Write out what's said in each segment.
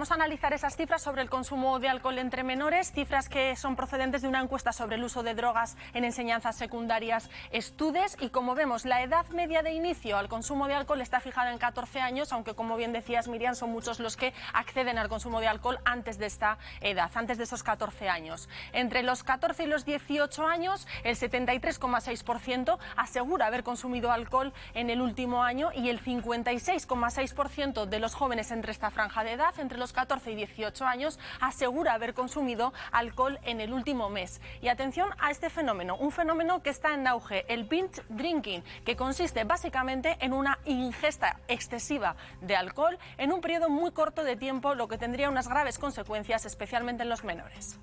vamos a analizar esas cifras sobre el consumo de alcohol entre menores, cifras que son procedentes de una encuesta sobre el uso de drogas en enseñanzas secundarias Estudes, y como vemos, la edad media de inicio al consumo de alcohol está fijada en 14 años, aunque como bien decías, Miriam, son muchos los que acceden al consumo de alcohol antes de esta edad, antes de esos 14 años. Entre los 14 y los 18 años, el 73,6% asegura haber consumido alcohol en el último año, y el 56,6% de los jóvenes entre esta franja de edad, entre los 14 y 18 años, asegura haber consumido alcohol en el último mes. Y atención a este fenómeno, un fenómeno que está en auge, el binge drinking, que consiste básicamente en una ingesta excesiva de alcohol en un periodo muy corto de tiempo, lo que tendría unas graves consecuencias, especialmente en los menores.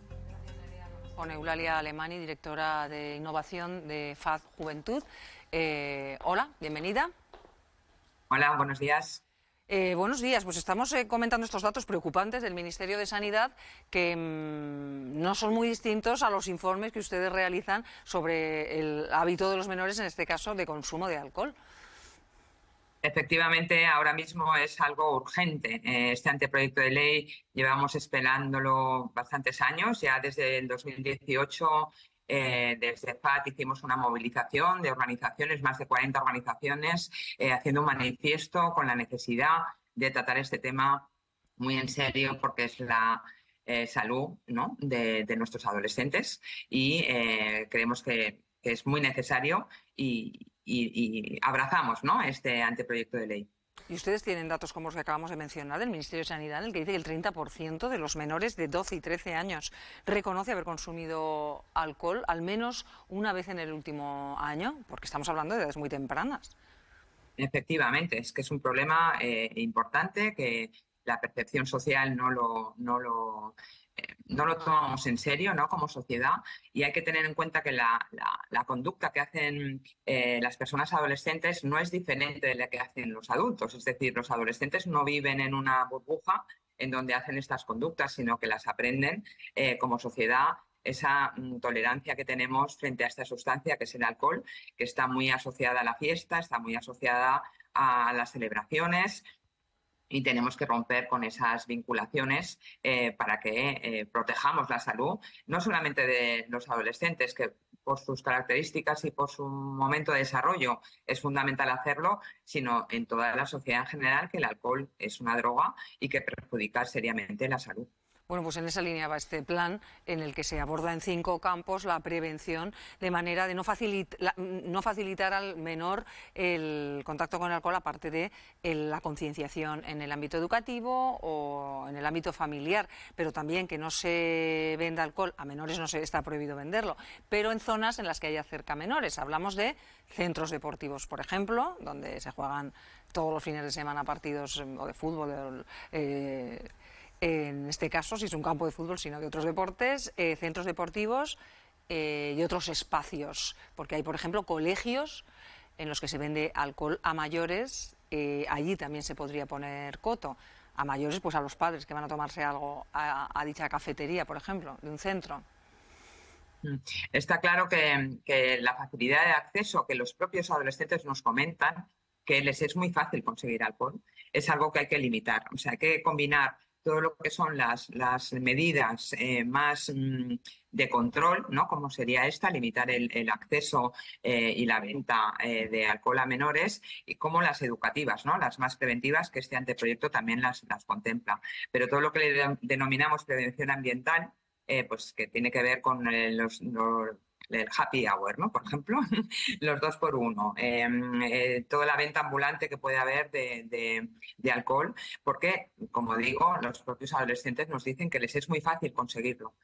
Con Eulalia Alemany, directora de innovación de FAD Juventud. Hola, bienvenida. Hola, buenos días. Buenos días, pues estamos comentando estos datos preocupantes del Ministerio de Sanidad que no son muy distintos a los informes que ustedes realizan sobre el hábito de los menores, en este caso de consumo de alcohol. Efectivamente, ahora mismo es algo urgente. Este anteproyecto de ley llevamos esperándolo bastantes años, ya desde el 2018. Desde FAT hicimos una movilización de organizaciones, más de 40 organizaciones, haciendo un manifiesto con la necesidad de tratar este tema muy en serio, porque es la salud, ¿no?, de nuestros adolescentes, y creemos que es muy necesario y abrazamos, ¿no?, este anteproyecto de ley. Y ustedes tienen datos como los que acabamos de mencionar del Ministerio de Sanidad, en el que dice que el 30% de los menores de 12 y 13 años reconoce haber consumido alcohol al menos una vez en el último año, porque estamos hablando de edades muy tempranas. Efectivamente, es que es un problema importante, que la percepción social no lo tomamos en serio, ¿no?, como sociedad, y hay que tener en cuenta que la conducta que hacen las personas adolescentes no es diferente de la que hacen los adultos. Es decir, los adolescentes no viven en una burbuja en donde hacen estas conductas, sino que las aprenden como sociedad. Esa tolerancia que tenemos frente a esta sustancia, que es el alcohol, que está muy asociada a la fiesta, está muy asociada a las celebraciones, y tenemos que romper con esas vinculaciones para que protejamos la salud, no solamente de los adolescentes, que por sus características y por su momento de desarrollo es fundamental hacerlo, sino en toda la sociedad en general, que el alcohol es una droga y que perjudica seriamente la salud. Bueno, pues en esa línea va este plan, en el que se aborda en 5 campos la prevención, de manera de no facilitar al menor el contacto con el alcohol, aparte de la concienciación en el ámbito educativo o en el ámbito familiar, pero también que no se venda alcohol a menores. No se está prohibido venderlo, pero en zonas en las que haya cerca menores. Hablamos de centros deportivos, por ejemplo, donde se juegan todos los fines de semana partidos o de fútbol, en este caso, si es un campo de fútbol, sino de otros deportes, centros deportivos y otros espacios, porque hay, por ejemplo, colegios en los que se vende alcohol a mayores. Allí también se podría poner coto. A mayores, pues a los padres que van a tomarse algo a dicha cafetería, por ejemplo, de un centro. Está claro que la facilidad de acceso que los propios adolescentes nos comentan, que les es muy fácil conseguir alcohol, es algo que hay que limitar. O sea, hay que combinar todo lo que son las medidas más de control, ¿no?, como sería esta, limitar el acceso y la venta de alcohol a menores, y como las educativas, ¿no?, las más preventivas, que este anteproyecto también las contempla. Pero todo lo que le denominamos prevención ambiental, pues que tiene que ver con el happy hour, ¿no?, por ejemplo, los 2x1, toda la venta ambulante que puede haber de alcohol, porque, como digo, los propios adolescentes nos dicen que les es muy fácil conseguirlo,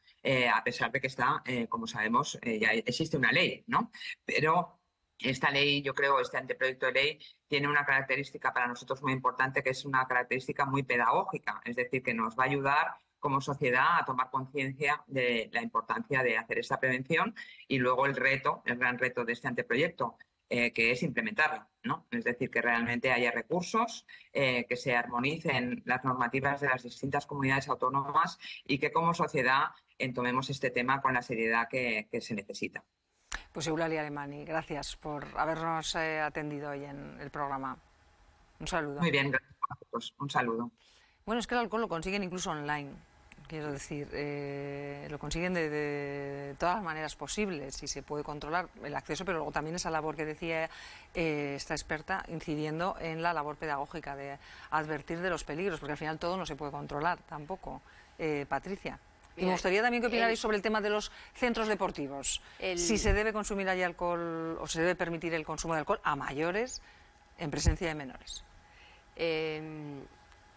a pesar de que está, como sabemos, ya existe una ley, ¿no? Pero esta ley, yo creo, este anteproyecto de ley tiene una característica para nosotros muy importante, que es una característica muy pedagógica, es decir, que nos va a ayudar como sociedad a tomar conciencia de la importancia de hacer esta prevención, y luego el gran reto de este anteproyecto, que es implementarlo, ¿no? Es decir, que realmente haya recursos, que se armonicen las normativas de las distintas comunidades autónomas, y que como sociedad tomemos este tema con la seriedad que se necesita. Pues Eulalia Alemany, gracias por habernos atendido hoy en el programa. Un saludo. Muy bien, gracias a vosotros. Un saludo. Bueno, es que el alcohol lo consiguen incluso online. Quiero decir, lo consiguen de todas las maneras posibles y se puede controlar el acceso, pero luego también esa labor que decía esta experta, incidiendo en la labor pedagógica de advertir de los peligros, porque al final todo no se puede controlar tampoco. Patricia. Y me gustaría también que opinarais sobre el tema de los centros deportivos. Si se debe consumir allí alcohol o se debe permitir el consumo de alcohol a mayores en presencia de menores.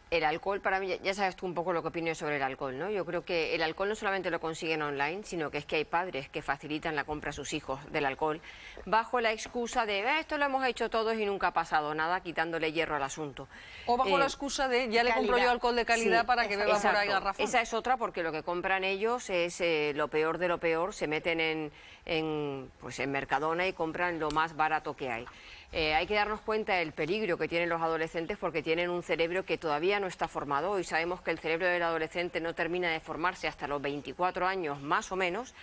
El alcohol, para mí, ya sabes tú un poco lo que opino sobre el alcohol, ¿no? Yo creo que el alcohol no solamente lo consiguen online, sino que es que hay padres que facilitan la compra a sus hijos del alcohol bajo la excusa de esto lo hemos hecho todos y nunca ha pasado nada, quitándole hierro al asunto. O bajo la excusa de ya le compro yo alcohol de calidad para que beba por ahí garrafón. Esa es otra, porque lo que compran ellos es lo peor de lo peor, se meten en Mercadona y compran lo más barato que hay. Hay que darnos cuenta del peligro que tienen los adolescentes porque tienen un cerebro que todavía no está formado. Hoy sabemos que el cerebro del adolescente no termina de formarse hasta los 24 años más o menos,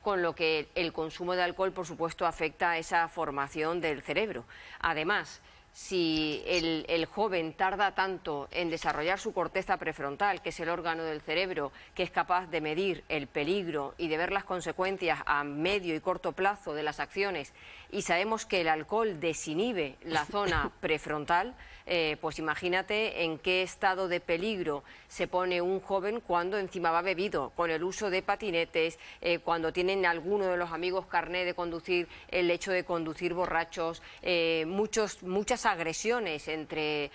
con lo que el consumo de alcohol, por supuesto, afecta a esa formación del cerebro. Además, si el joven tarda tanto en desarrollar su corteza prefrontal, que es el órgano del cerebro que es capaz de medir el peligro y de ver las consecuencias a medio y corto plazo de las acciones, y sabemos que el alcohol desinhibe la zona prefrontal, pues imagínate en qué estado de peligro se pone un joven cuando encima va bebido, con el uso de patinetes, cuando tienen alguno de los amigos carné de conducir, el hecho de conducir borrachos, muchas agresiones entre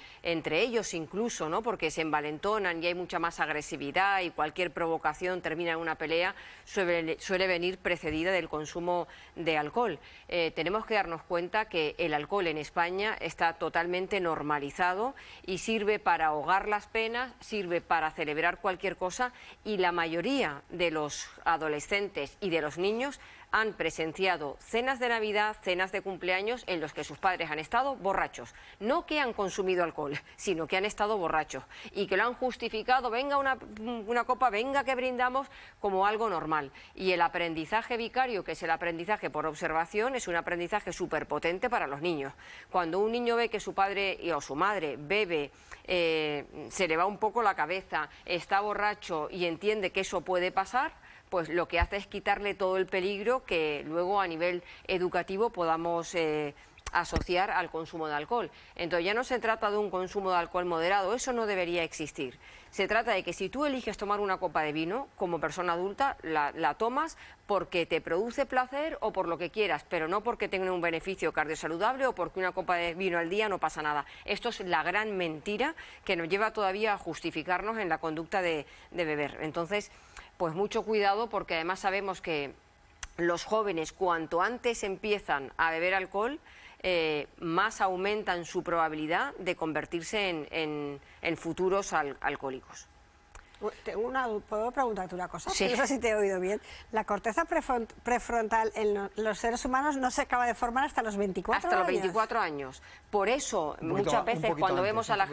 ellos incluso, ¿no? Porque se envalentonan y hay mucha más agresividad y cualquier provocación termina en una pelea, suele venir precedida del consumo de alcohol. Tenemos que darnos cuenta que el alcohol en España está totalmente normalizado y sirve para ahogar las penas, sirve para celebrar cualquier cosa, y la mayoría de los adolescentes y de los niños han presenciado cenas de Navidad, cenas de cumpleaños en los que sus padres han estado borrachos. No que han consumido alcohol, sino que han estado borrachos y que lo han justificado, venga una copa, venga que brindamos, como algo normal. Y el aprendizaje vicario, que es el aprendizaje por observación, es un aprendizaje súper potente para los niños. Cuando un niño ve que su padre o su madre bebe, se le va un poco la cabeza, está borracho y entiende que eso puede pasar, pues lo que hace es quitarle todo el peligro que luego a nivel educativo podamos asociar al consumo de alcohol. Entonces ya no se trata de un consumo de alcohol moderado, eso no debería existir. Se trata de que si tú eliges tomar una copa de vino como persona adulta, la tomas porque te produce placer o por lo que quieras, pero no porque tenga un beneficio cardiosaludable o porque una copa de vino al día no pasa nada. Esto es la gran mentira que nos lleva todavía a justificarnos en la conducta de beber. Entonces, pues mucho cuidado, porque además sabemos que los jóvenes, cuanto antes empiezan a beber alcohol, más aumentan su probabilidad de convertirse en futuros alcohólicos. ¿Puedo preguntarte una cosa? Sí. No sé si te he oído bien. La corteza prefrontal en los seres humanos no se acaba de formar hasta los 24 años. Hasta los 24 años. Por eso, muchas veces, cuando vemos a la...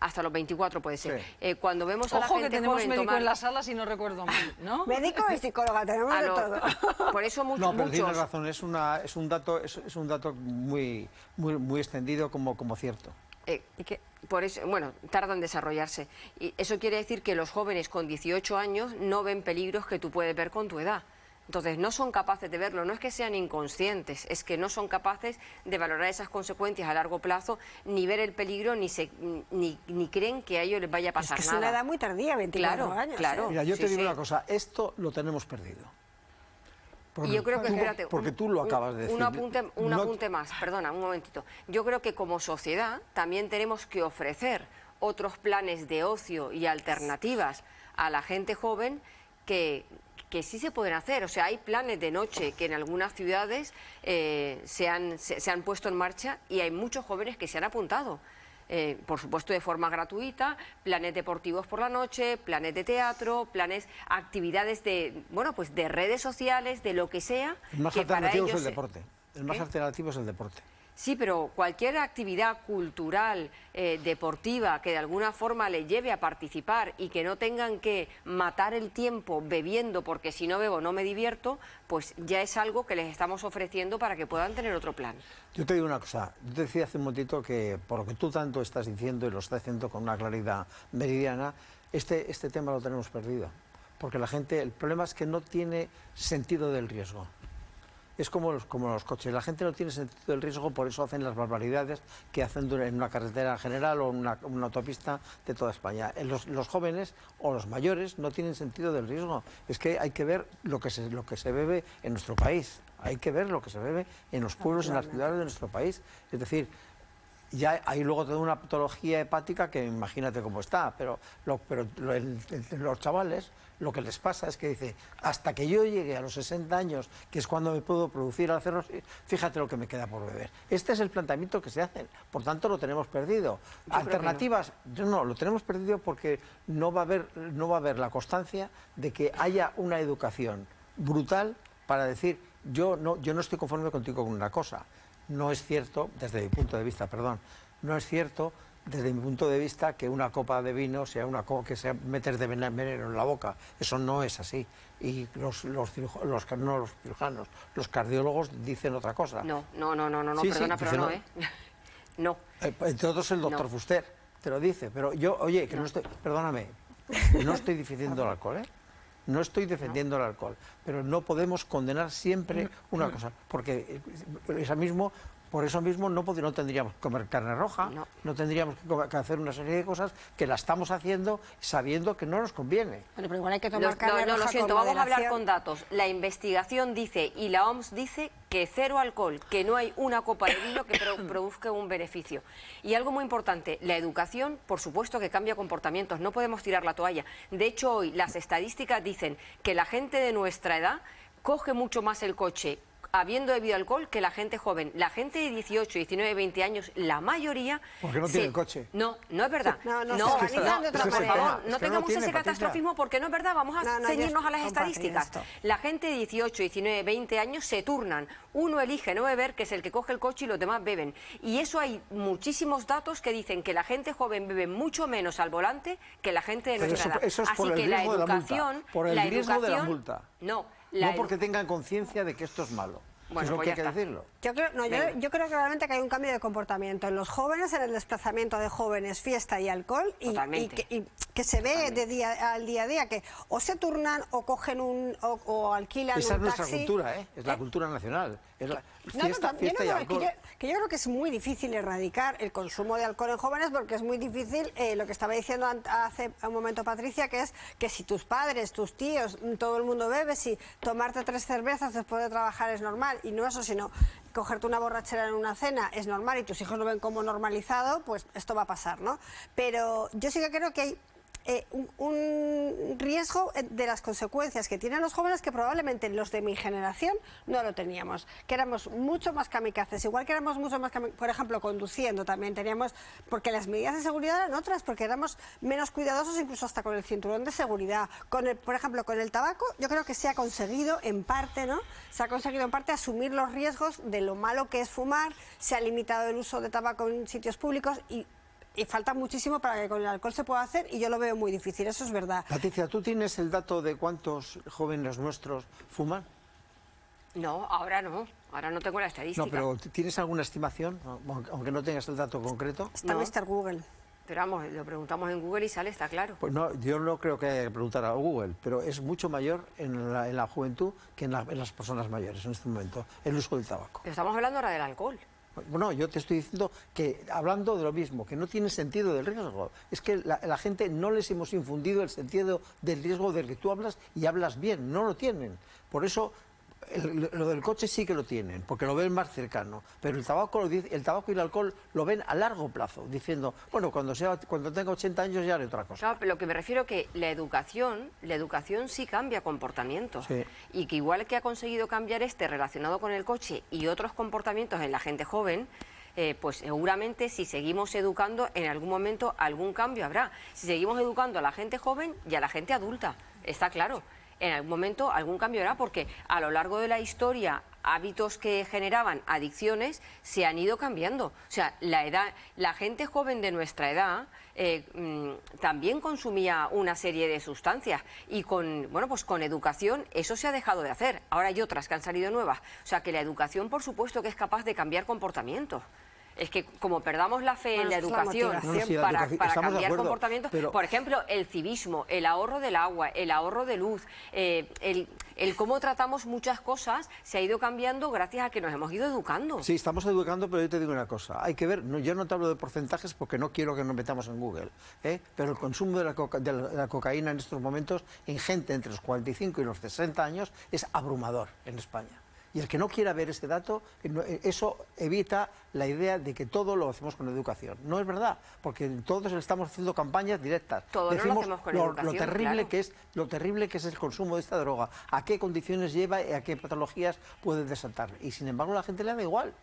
hasta los 24 puede ser. Sí. Cuando vemos a la gente que tenemos joven médico en la sala, si no recuerdo mal, ¿no? Médico y psicóloga, tenemos de todo. Por eso No, pero tienes razón, es un dato muy extendido como cierto. Por eso, bueno, tarda en desarrollarse. Y eso quiere decir que los jóvenes con 18 años no ven peligros que tú puedes ver con tu edad. Entonces, no son capaces de verlo, no es que sean inconscientes, es que no son capaces de valorar esas consecuencias a largo plazo, ni ver el peligro, ni creen que a ellos les vaya a pasar nada. Es una edad muy tardía, 24 años. Claro. Mira, yo te digo una cosa, esto lo tenemos perdido. Y yo creo que, espérate, porque tú lo acabas de decir. Un apunte más, perdona, un momentito. Yo creo que como sociedad también tenemos que ofrecer otros planes de ocio y alternativas a la gente joven que sí se pueden hacer. O sea, hay planes de noche que en algunas ciudades se han puesto en marcha y hay muchos jóvenes que se han apuntado. Por supuesto de forma gratuita, planes deportivos por la noche, planes de teatro, actividades de redes sociales, de lo que sea. El más alternativo es el deporte. El más alternativo es el deporte. Sí, pero cualquier actividad cultural, deportiva, que de alguna forma le lleve a participar y que no tengan que matar el tiempo bebiendo porque si no bebo no me divierto, pues ya es algo que les estamos ofreciendo para que puedan tener otro plan. Yo te digo una cosa, yo te decía hace un momentito que por lo que tú tanto estás diciendo y lo estás diciendo con una claridad meridiana, este tema lo tenemos perdido. Porque la gente, el problema es que no tiene sentido del riesgo. Es como los coches, la gente no tiene sentido del riesgo, por eso hacen las barbaridades que hacen en una carretera general o en una autopista de toda España. Los jóvenes o los mayores no tienen sentido del riesgo. Es que hay que ver lo que se bebe en nuestro país, hay que ver lo que se bebe en los pueblos y en las ciudades de nuestro país. Es decir, ya hay luego toda una patología hepática que imagínate cómo está, pero los chavales lo que les pasa es que dice, hasta que yo llegue a los 60 años, que es cuando me puedo producir al cirrosis, fíjate lo que me queda por beber. Este es el planteamiento que se hace, por tanto lo tenemos perdido. Alternativas, no, lo tenemos perdido porque no va a haber la constancia de que haya una educación brutal para decir, yo no estoy conforme contigo con una cosa. No es cierto, desde mi punto de vista, no es cierto desde mi punto de vista que una copa de vino sea que sea meter de veneno en la boca. Eso no es así. Y los cirujanos, los cardiólogos dicen otra cosa. No, Sí, perdona, sí, pero no, ¿eh? No. Entre otros el doctor Fuster te lo dice, pero yo, oye, que no estoy, perdóname, no estoy defendiendo el alcohol, ¿eh? No estoy defendiendo el alcohol, pero no podemos condenar siempre una cosa, porque por eso mismo no tendríamos que comer carne roja, no tendríamos que hacer una serie de cosas que la estamos haciendo sabiendo que no nos conviene. Bueno, pero igual hay que tomar carne roja. No, lo siento, con vamos a hablar moderación. con datos. La investigación dice, y la OMS dice, que cero alcohol, que no hay una copa de vino que produzca un beneficio. Y algo muy importante, la educación, por supuesto que cambia comportamientos, no podemos tirar la toalla. De hecho, hoy las estadísticas dicen que la gente de nuestra edad coge mucho más el coche habiendo bebido alcohol que la gente joven. La gente de 18, 19, 20 años, la mayoría... ¿Por qué no tiene coche? No es verdad. No, se organizan de otra por manera. favor, no Es que tengamos tiene, ese Patricia. catastrofismo porque no es verdad. Vamos a ceñirnos a las compartir estadísticas. esto. La gente de 18, 19, 20 años se turnan. Uno elige no beber, que es el que coge el coche, y los demás beben. Y eso hay muchísimos datos que dicen que la gente joven bebe mucho menos al volante que la gente de nuestra edad. Eso es por Así el que la riesgo de la educación... multa. Por el riesgo de la multa. No, No porque tengan conciencia de que esto es malo. Bueno, es lo pues que ya hay que está. decirlo. Yo creo que realmente que hay un cambio de comportamiento en los jóvenes, en el desplazamiento de jóvenes, fiesta y alcohol, y que se ve de día a día, que o se turnan o cogen o alquilan Esa es un nuestra taxi. cultura, ¿eh? Es la cultura nacional. Es la fiesta y yo alcohol. creo que es muy difícil erradicar el consumo de alcohol en jóvenes porque es muy difícil, lo que estaba diciendo hace un momento Patricia, que es que si tus padres, tus tíos, todo el mundo bebe, si tomarte 3 cervezas después de trabajar es normal, y no eso, sino cogerte una borrachera en una cena es normal y tus hijos lo ven como normalizado, pues esto va a pasar, ¿no? Pero yo sí que creo que hay un riesgo de las consecuencias que tienen los jóvenes que probablemente los de mi generación no lo teníamos, que éramos mucho más kamikazes, igual que éramos mucho más kamikazes, por ejemplo, conduciendo también teníamos, porque las medidas de seguridad eran otras, porque éramos menos cuidadosos incluso hasta con el cinturón de seguridad. Por ejemplo, con el tabaco yo creo que se ha conseguido en parte, ¿no? Se ha conseguido en parte asumir los riesgos de lo malo que es fumar, se ha limitado el uso de tabaco en sitios públicos y falta muchísimo para que con el alcohol se pueda hacer, y yo lo veo muy difícil, eso es verdad. Patricia, ¿tú tienes el dato de cuántos jóvenes nuestros fuman? No, ahora no tengo la estadística. No, pero ¿tienes alguna estimación, aunque no tengas el dato concreto? Está Mr. Google. Pero vamos, lo preguntamos en Google y sale, está claro. Pues no, yo no creo que haya que preguntar a Google, pero es mucho mayor en la juventud que en las personas mayores en este momento, el uso del tabaco. Pero estamos hablando ahora del alcohol. Bueno, yo te estoy diciendo que, hablando de lo mismo, que no tiene sentido del riesgo. Es que la gente no les hemos infundido el sentido del riesgo del que tú hablas y hablas bien, no lo tienen. Por eso, lo del coche sí que lo tienen, porque lo ven más cercano. Pero el tabaco y el alcohol lo ven a largo plazo, diciendo, bueno, cuando tenga 80 años ya haré otra cosa. Claro, pero lo que me refiero que la educación sí cambia comportamientos. Sí. Y que igual que ha conseguido cambiar relacionado con el coche y otros comportamientos en la gente joven, pues seguramente si seguimos educando, en algún momento algún cambio habrá. Si seguimos educando a la gente joven y a la gente adulta, está claro. En algún momento algún cambio habrá, porque a lo largo de la historia hábitos que generaban adicciones se han ido cambiando. O sea, la gente joven de nuestra edad también consumía una serie de sustancias y pues con educación eso se ha dejado de hacer. Ahora hay otras que han salido nuevas. O sea, que la educación, por supuesto, que es capaz de cambiar comportamientos. Es que como perdamos la fe en la educación para cambiar comportamientos, por ejemplo, el civismo, el ahorro del agua, el ahorro de luz, el cómo tratamos muchas cosas se ha ido cambiando gracias a que nos hemos ido educando. Sí, estamos educando, pero yo te digo una cosa, hay que ver, yo no te hablo de porcentajes porque no quiero que nos metamos en Google, pero el consumo de la cocaína en estos momentos en gente entre los 45 y los 60 años es abrumador en España. Y el que no quiera ver ese dato, eso evita la idea de que todo lo hacemos con educación. No es verdad, porque todos estamos haciendo campañas directas. Todo no lo hacemos con educación, lo terrible claro. lo terrible que es el consumo de esta droga, a qué condiciones lleva y a qué patologías puede desatar. Y sin embargo a la gente le da igual.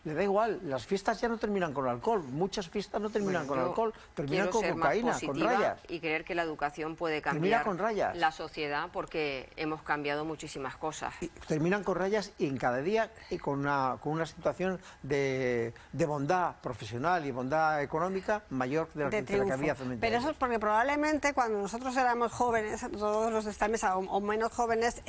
Le da igual, las fiestas ya no terminan con alcohol, muchas fiestas no terminan con alcohol, terminan con cocaína, con rayas. Y creer que la educación puede cambiar con rayas. La sociedad porque hemos cambiado muchísimas cosas. Y terminan con rayas y en cada día y con una situación de bondad profesional y bondad económica mayor de la que había hace 20 Pero años. eso es porque probablemente cuando nosotros éramos jóvenes, todos los de esta mesa o menos jóvenes,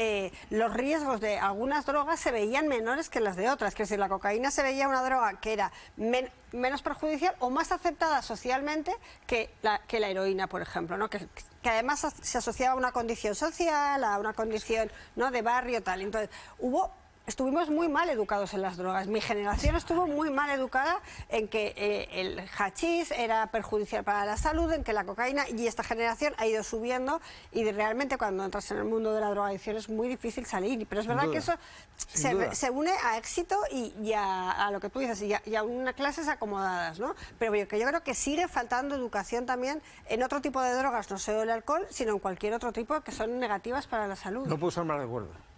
los riesgos de algunas drogas se veían menores que las de otras. Que si la cocaína se veía una droga que era menos perjudicial o más aceptada socialmente que la heroína, por ejemplo, ¿no? Que además se asociaba a una condición social, a una condición, ¿no?, de barrio, tal. Entonces, estuvimos muy mal educados en las drogas. Mi generación estuvo muy mal educada en que el hachís era perjudicial para la salud, en que la cocaína, y esta generación ha ido subiendo y realmente cuando entras en el mundo de la drogadicción es muy difícil salir. Pero es verdad que eso se une a éxito y a lo que tú dices, y a unas clases acomodadas, ¿no? Pero yo creo que sigue faltando educación también en otro tipo de drogas, no solo el alcohol, sino en cualquier otro tipo que son negativas para la salud. No puedo estar más de acuerdo.